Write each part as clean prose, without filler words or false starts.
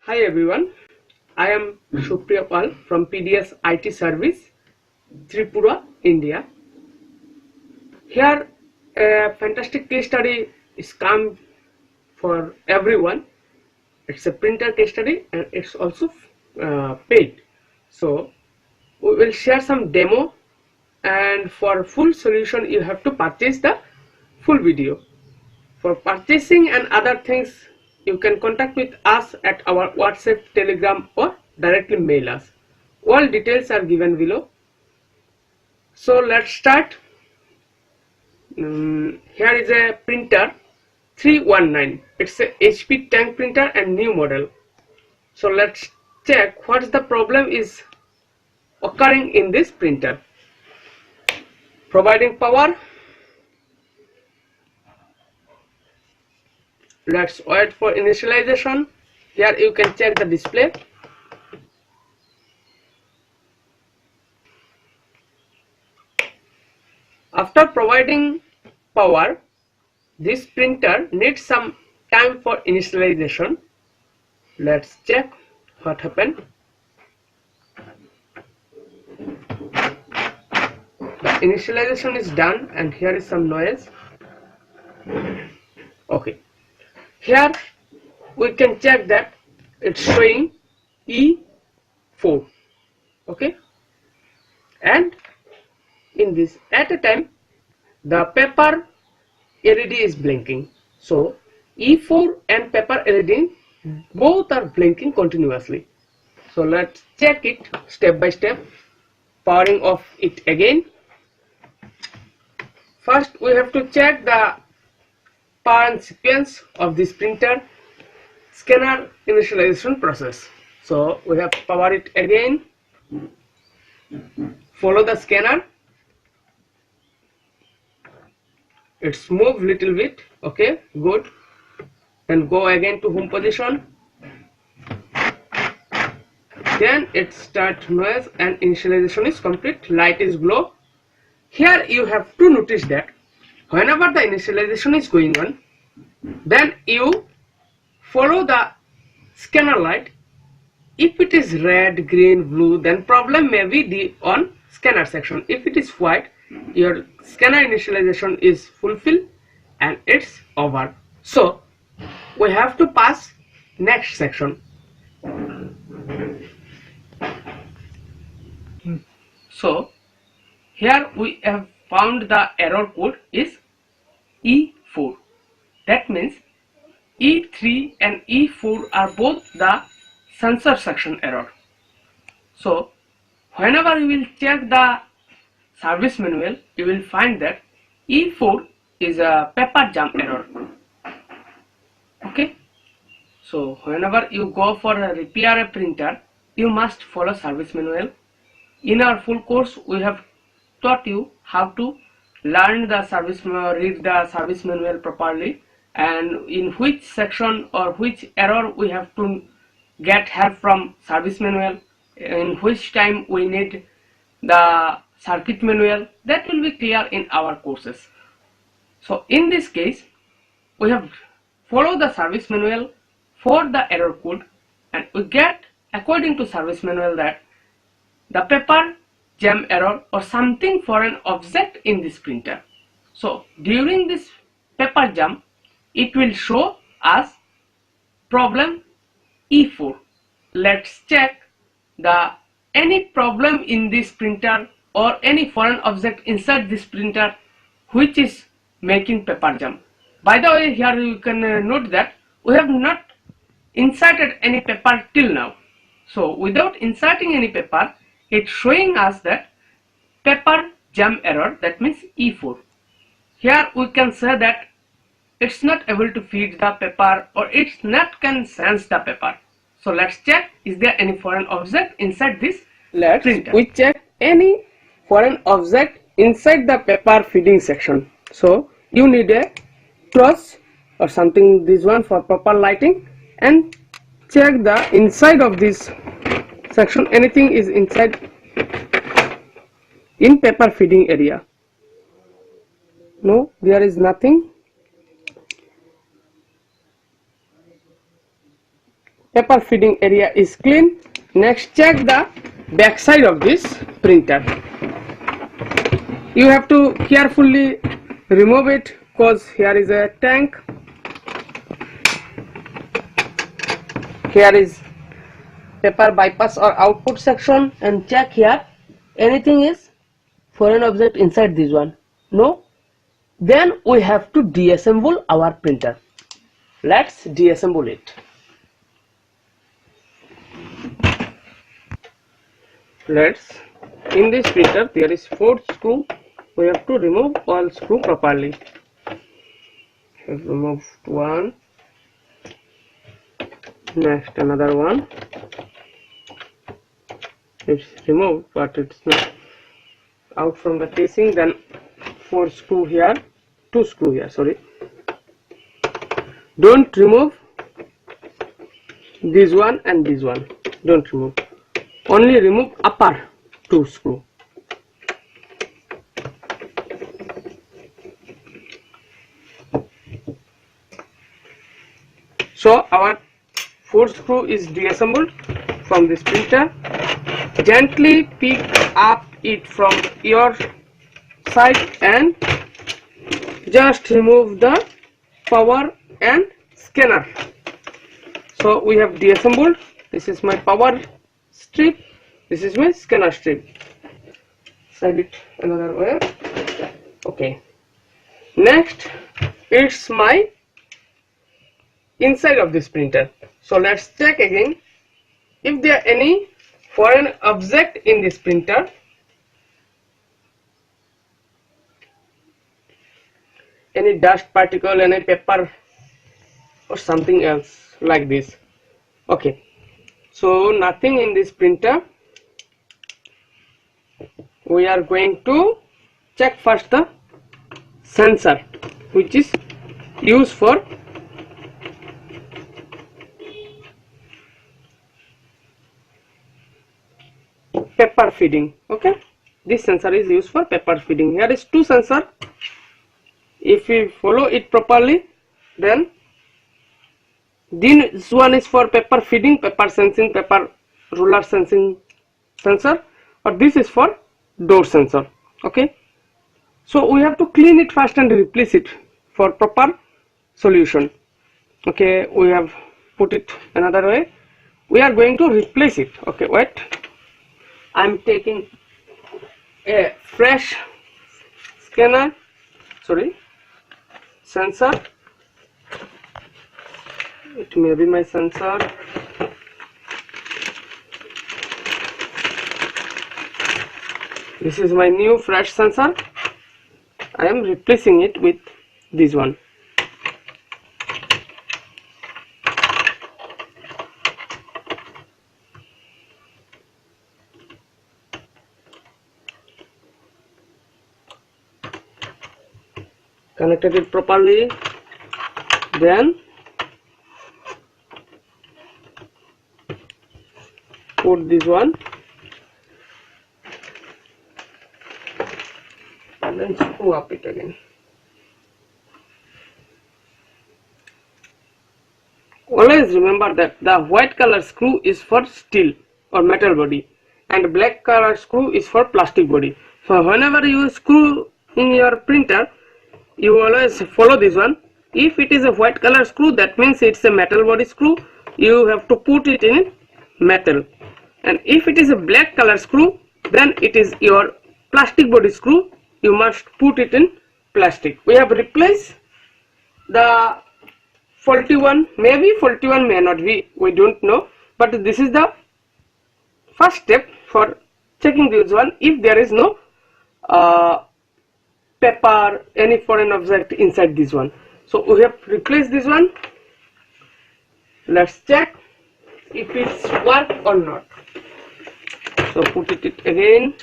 Hi everyone, I am Supriya Pal from PDS IT Service, Tripura, India. Here a fantastic case study is come for everyone. It's a printer case study and it's also paid. So we will share some demo, and for full solution you have to purchase the full video. For purchasing and other things, you can contact with us at our WhatsApp, Telegram, or directly mail us. All details are given below. So let's start. Here is a printer 319. It's a HP tank printer and new model. So let's check what the problem is occurring in this printer. Providing power. Let's wait for initialization. Here you can check the display. After providing power, this printer needs some time for initialization. Let's check what happened. The initialization is done and here is some noise. Okay. Here we can check that it's showing E4. Okay. And in this at a time the paper LED is blinking. So E4 and paper LED both are blinking continuously. So let's check it step by step. Powering off it again. First we have to check the power and sequence of this printer scanner initialization process. So we have power it again. Follow the scanner. It's moved little bit. Okay, good. Then go again to home position. Then it starts noise and initialization is complete. Light is glow. Here you have to notice that whenever the initialization is going on, then you follow the scanner light. If it is red, green, blue, then problem may be on scanner section. If it is white, your scanner initialization is fulfilled and it's over. So we have to pass next section. So here we have found the error code is E4. That means E3 and E4 are both the sensor section error. So whenever you will check the service manual, you will find that E4 is a paper jam error. Okay. So whenever you go for a repair a printer, you must follow service manual. In our full course, we have taught you how to learn the service manual, read the service manual properly, and in which section or which error we have to get help from service manual, in which time we need the circuit manual. That will be clear in our courses. So in this case, we have followed the service manual for the error code, and we get according to service manual that the paper jam error or something for an object in this printer. So during this paper jam, it will show us problem E4. Let's check the any problem in this printer or any foreign object inside this printer which is making paper jam. By the way, here you can note that we have not inserted any paper till now. So without inserting any paper, it's showing us that paper jam error, that means E4. Here we can say that it's not able to feed the paper or it's not can sense the paper. So let's check, is there any foreign object inside this printer? We check any foreign object inside the paper feeding section. So you need a torch or something, this one for proper lighting, and check the inside of this section. Anything is inside in paper feeding area? No, there is nothing. paper feeding area is clean. Next, check the back side of this printer. You have to carefully remove it because here is a tank. Here is paper bypass or output section, and check here anything is foreign object inside this one. No? Then we have to deassemble our printer. Let's deassemble it. In this printer there is 4 screw. We have to remove all screw properly. Have removed one. Next another one. It's removed, but it's not out from the casing. Then 4 screw here, 2 screw here. Sorry. Don't remove this one and this one. Don't remove. Only remove upper 2 screw. So our 4 screw is deassembled from this printer. Gently pick up it from your side and just remove the power and scanner. So we have deassembled. This is my power strip, this is my scanner strip. Side it another way. Okay. Next, it's my inside of this printer. So let's check again if there are any foreign object in this printer. Any dust particle, any paper or something else like this. Okay, so nothing in this printer. We are going to check first the sensor, which is used for paper feeding. Okay, this sensor is used for paper feeding. Here is 2 sensor. If we follow it properly, then this one is for paper feeding, paper sensing, paper ruler sensing sensor, or this is for door sensor. Okay, so we have to clean it first and replace it for proper solution. Okay, we have put it another way. We are going to replace it. Okay, wait, I'm taking a fresh scanner, sensor. It may be my sensor. This is my new fresh sensor. I am replacing it with this one. Connected it properly, then put this one and then screw up it again. Always remember that the white color screw is for steel or metal body and black color screw is for plastic body. So whenever you screw in your printer, you always follow this one. If it is a white color screw, that means it's a metal body screw. You have to put it in metal. And if it is a black color screw, then it is your plastic body screw. You must put it in plastic. We have replaced the faulty one. Maybe faulty one, may not be, we don't know. But this is the first step for checking this one if there is no paper, any foreign object inside this one. So we have replaced this one. Let's check if it's work or not. So put it again.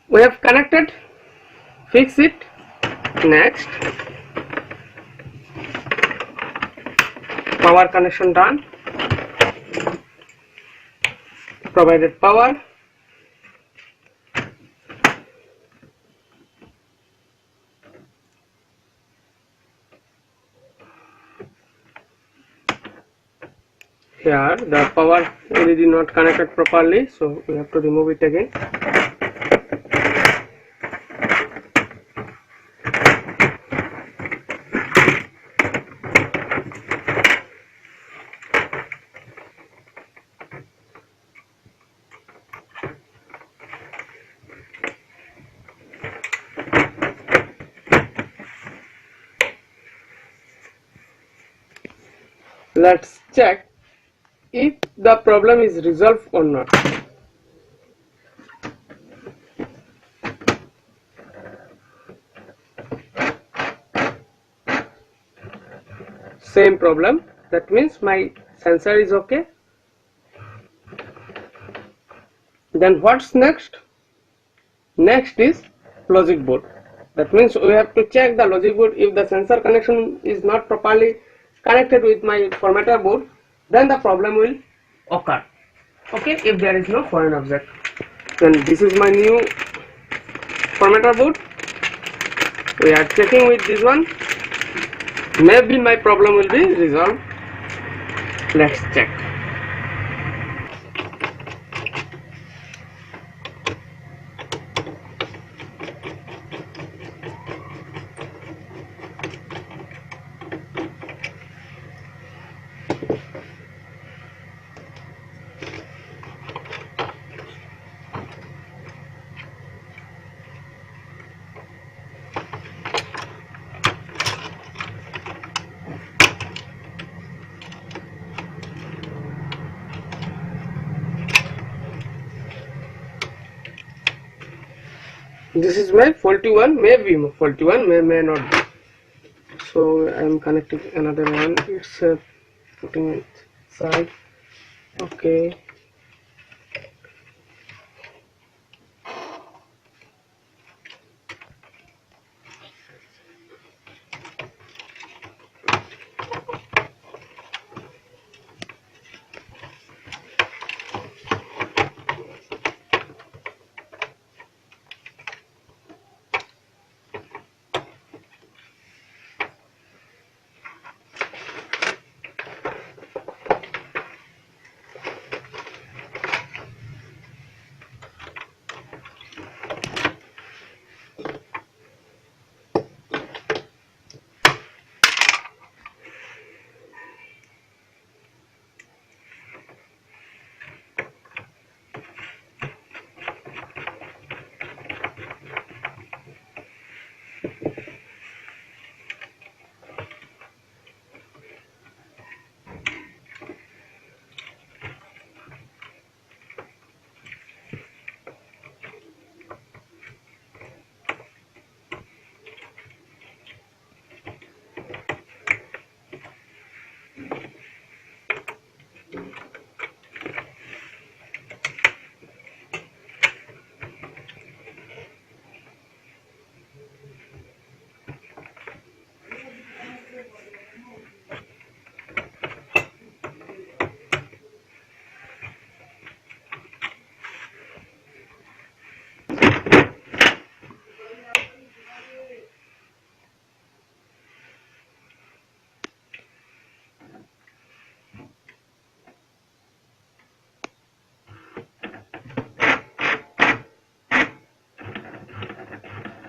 We have connected. Fix it. Next, power connection done. provided power. Here the power LED not connected properly, so we have to remove it again. Let's check if the problem is resolved or not. Same problem, that means my sensor is okay. Then what's next? Next is logic board. That means we have to check the logic board. If the sensor connection is not properly connected with my formatter board, then the problem will occur. Okay, if there is no foreign object. Then this is my new formatter board. We are checking with this one. Maybe my problem will be resolved. Let's check. This is my faulty one, maybe faulty one, may not be. So I am connecting another one. It's putting it side. Okay.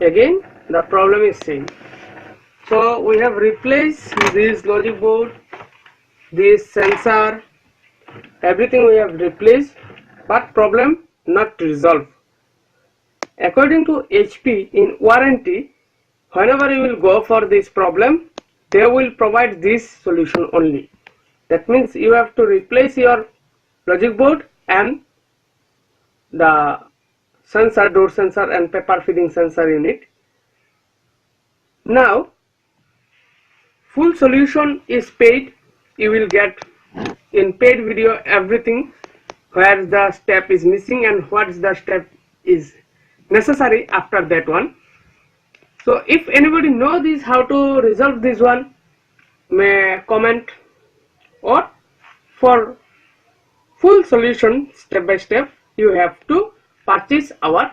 Again the problem is same. So we have replaced this logic board, this sensor, everything we have replaced, but problem not resolved. According to HP in warranty, whenever you will go for this problem, they will provide this solution only. That means you have to replace your logic board and the sensor, door sensor and paper feeding sensor unit. Now full solution is paid. You will get in paid video everything, where the step is missing and what the step is necessary after that one. So if anybody know this how to resolve this one, may comment, or for full solution step by step, you have to purchase our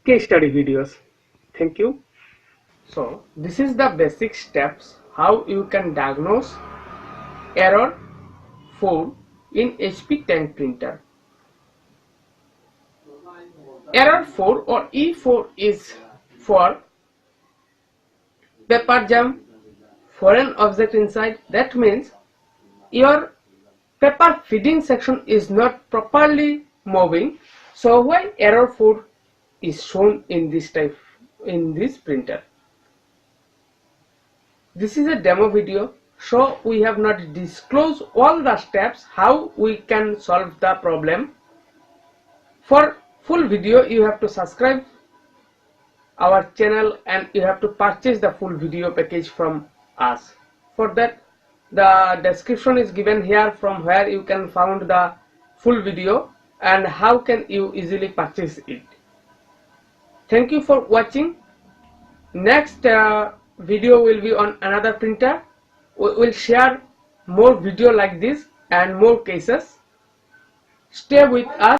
case study videos. Thank you. So this is the basic steps how you can diagnose error 4 in HP tank printer. Error 4 or E4 is for paper jam, foreign object inside. That means your paper feeding section is not properly moving. So why error 4 is shown in this printer. This is a demo video, so we have not disclosed all the steps how we can solve the problem. For full video you have to subscribe our channel and you have to purchase the full video package from us. For that, the description is given here from where you can find the full video and how can you easily purchase it. Thank you for watching. Next video will be on another printer. We will share more video like this and more cases. Stay with us.